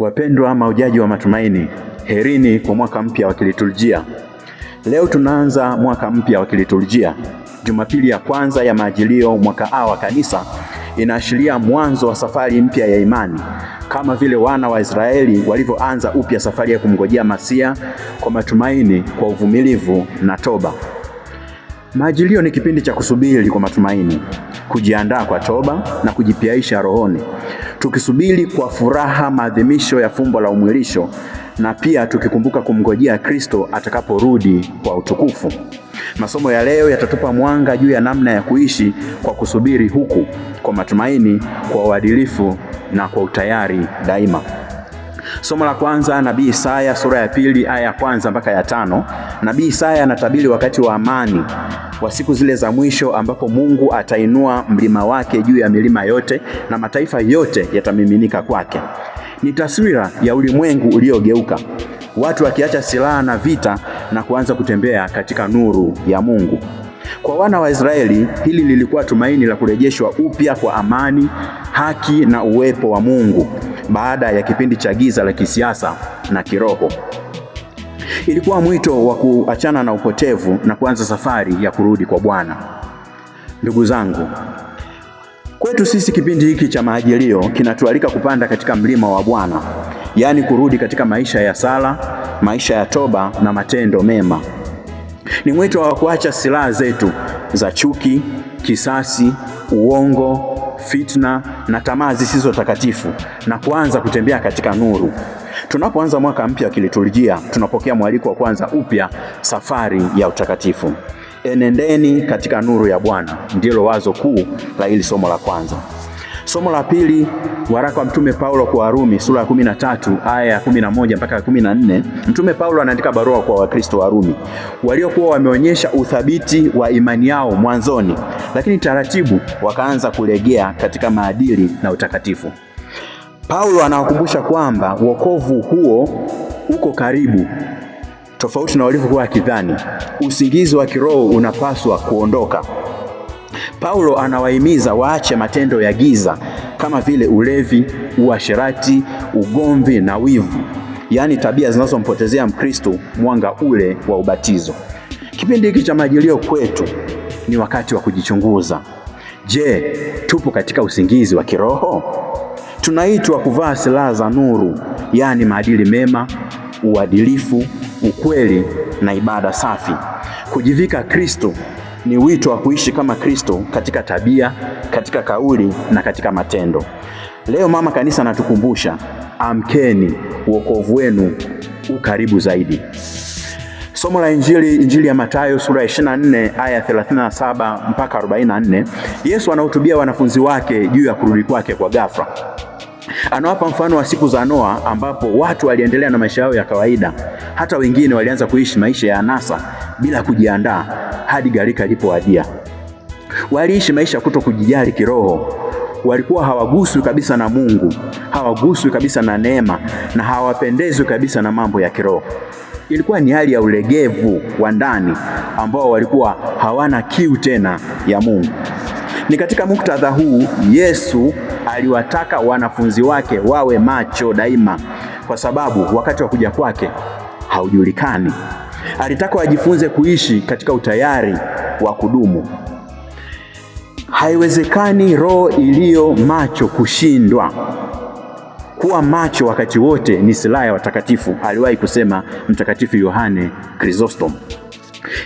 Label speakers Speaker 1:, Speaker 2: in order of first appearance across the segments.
Speaker 1: Wapendwa mahujaji wa matumaini, herini kwa mwaka mpya wa kiliturujia. Leo tunaanza mwaka mpya wa kiliturujia. Jumapili ya kwanza ya Majilio mwaka A wa kanisa inaashiria mwanzo wa safari mpya ya imani, kama vile wana wa Israeli walivyoanza upya safari ya kumngojea Masia kwa matumaini, kwa uvumilivu na toba. Majilio ni kipindi cha kusubiri kwa matumaini, kujiandaa kwa toba na kujipiaisha rohoni, tukisubiri kwa furaha maadhimisho ya fumbo la umwilisho, na pia tukikumbuka kumngojea Kristo atakaporudi kwa utukufu. Masomo ya leo yatatupa mwanga juu ya namna ya kuishi kwa kusubiri huku, kwa matumaini, kwa uadilifu na kwa utayari daima. Somo la kwanza, Nabii Isaya sura ya 2 aya ya 1 mpaka ya 5. Nabii Isaya anatabiri wakati wa amani wa siku zile za mwisho, ambapo Mungu atainua mlima wake juu ya milima yote na mataifa yote yatamiminika kwake. Ni taswira ya ulimwengu uliogeuka, watu wakiacha silaha na vita na kuanza kutembea katika nuru ya Mungu. Kwa wana wa Israeli, hili lilikuwa tumaini la kurejeshwa upya kwa amani, haki na uwepo wa Mungu baada ya kipindi cha giza la kisiasa na kiroho. Ilikuwa mwito wa kuachana na upotevu na kuanza safari ya kurudi kwa Bwana. Ndugu zangu, kwetu sisi kipindi hiki cha Majilio kinatualika kupanda katika mlima wa Bwana, yaani kurudi katika maisha ya sala, maisha ya toba na matendo mema. Ni mwito wa kuacha silaha zetu za chuki, kisasi, uongo, fitna na tamaa zisizo takatifu na kuanza kutembea katika nuru. Tunapoanza mwaka mpya wa kiliturujia, tunapokea mwaliko wa kwanza upya safari ya utakatifu. Enendeni katika nuru ya Bwana, ndilo wazo kuu la hili somo la kwanza. Somo la pili, waraka wa Mtume Paulo kwa Warumi sura ya 13 aya ya 11 mpaka 14. Mtume Paulo anaandika barua kwa Wakristo wa Warumi waliokuwa wameonyesha uthabiti wa imani yao mwanzoni, lakini taratibu wakaanza kulegea katika maadili na utakatifu. Paulo anawakumbusha kwamba wokovu huo uko karibu, tofauti na walivyokuwa wakidhani. Usingizi wa kiroho unapaswa kuondoka. Paulo anawahimiza waache matendo ya giza kama vile ulevi, uasherati, ugomvi na wivu, yaani tabia zinazompotezea Mkristo mwanga ule wa ubatizo. Kipindi hiki cha Majilio kwetu ni wakati wa kujichunguza. Je, tupo katika usingizi wa kiroho? Tunaitwa kuvaa silaha za nuru, yaani maadili mema, uadilifu, ukweli na ibada safi. Kujivika Kristo ni wito wa kuishi kama Kristo katika tabia, katika kauli na katika matendo. Leo mama kanisa anatukumbusha, amkeni, wokovu wenu ukaribu zaidi. Somo la Injili ya Mathayo sura ya 24 aya 37 mpaka 44. Yesu anahutubia wanafunzi wake juu ya kurudi kwake kwa ghafla. Anawapa mfano wa siku za Noa, ambapo watu waliendelea na maisha yao ya kawaida. Hata wengine walianza kuishi maisha ya anasa bila kujiandaa hadi gharika ilipowadia. Waliishi maisha kuto kujijali kiroho. Walikuwa hawaguswi kabisa na Mungu, hawaguswi kabisa na neema, na hawapendezwi kabisa na mambo ya kiroho. Ilikuwa ni hali ya ulegevu wa ndani ambao walikuwa hawana kiu tena ya Mungu. Ni katika muktadha huu Yesu aliwataka wanafunzi wake wawe macho daima, kwa sababu wakati wa kuja kwake haujulikani. Alitaka wajifunze kuishi katika utayari wa kudumu. Haiwezekani roho iliyo macho kushindwa. Kuwa macho wakati wote ni silaha ya watakatifu, aliwahi kusema Mtakatifu Yohane Chrysostom.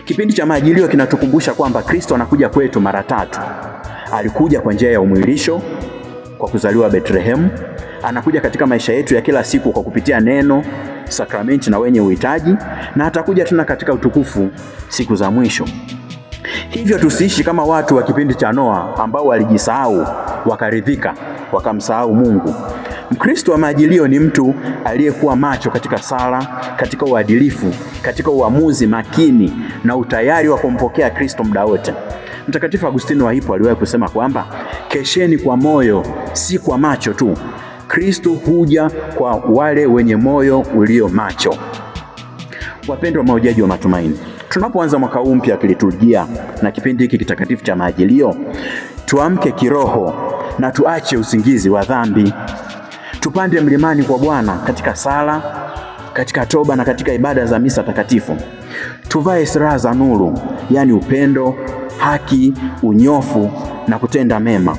Speaker 1: Kipindi cha Majilio kinatukumbusha kwamba Kristo anakuja kwetu mara 3. Alikuja kwa njia ya umwilisho, kwa kuzaliwa Bethlehem. Anakuja katika maisha yetu ya kila siku kwa kupitia neno, sakramenti na wenye uhitaji, na atakuja tena katika utukufu siku za mwisho. Hivyo tusiishi kama watu wa kipindi cha Noa ambao walijisahau, wakaridhika, wakamsahau Mungu. Mkristo wa Majilio ni mtu aliyekuwa macho katika sala, katika uadilifu, katika uamuzi makini na utayari wa kumpokea Kristo muda wote. Mtakatifu Agustino wa Hippo aliwahi kusema kwamba kesheni kwa moyo, si kwa macho tu. Kristo huja kwa wale wenye moyo ulio macho. Wapendwa mahujaji wa matumaini, tunapoanza mwaka huu mpya wa kiliturujia na kipindi hiki kitakatifu cha Majilio, tuamke kiroho na tuache usingizi wa dhambi. Tupande mlimani kwa Bwana katika sala, katika toba na katika ibada za misa takatifu. Tuvae silaha za nuru, yaani upendo, haki, unyofu na kutenda mema.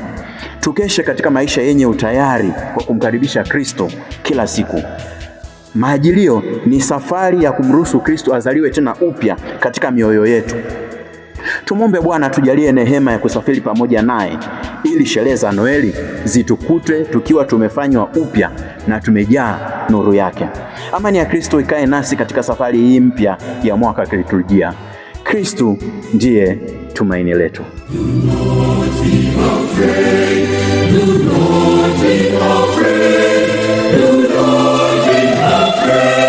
Speaker 1: Tukeshe katika maisha yenye utayari kwa kumkaribisha Kristo kila siku. Majilio ni safari ya kumruhusu Kristo azaliwe tena upya katika mioyo yetu. Tumwombe Bwana tujalie neema ya kusafiri pamoja naye ili sherehe za Noeli zitukute tukiwa tumefanywa upya na tumejaa nuru yake. Amani ya Kristo ikae nasi katika safari hii mpya ya mwaka wa kiliturujia. Kristo ndiye tumaini letu.
Speaker 2: Do not be afraid. Do not be afraid. Do not be afraid.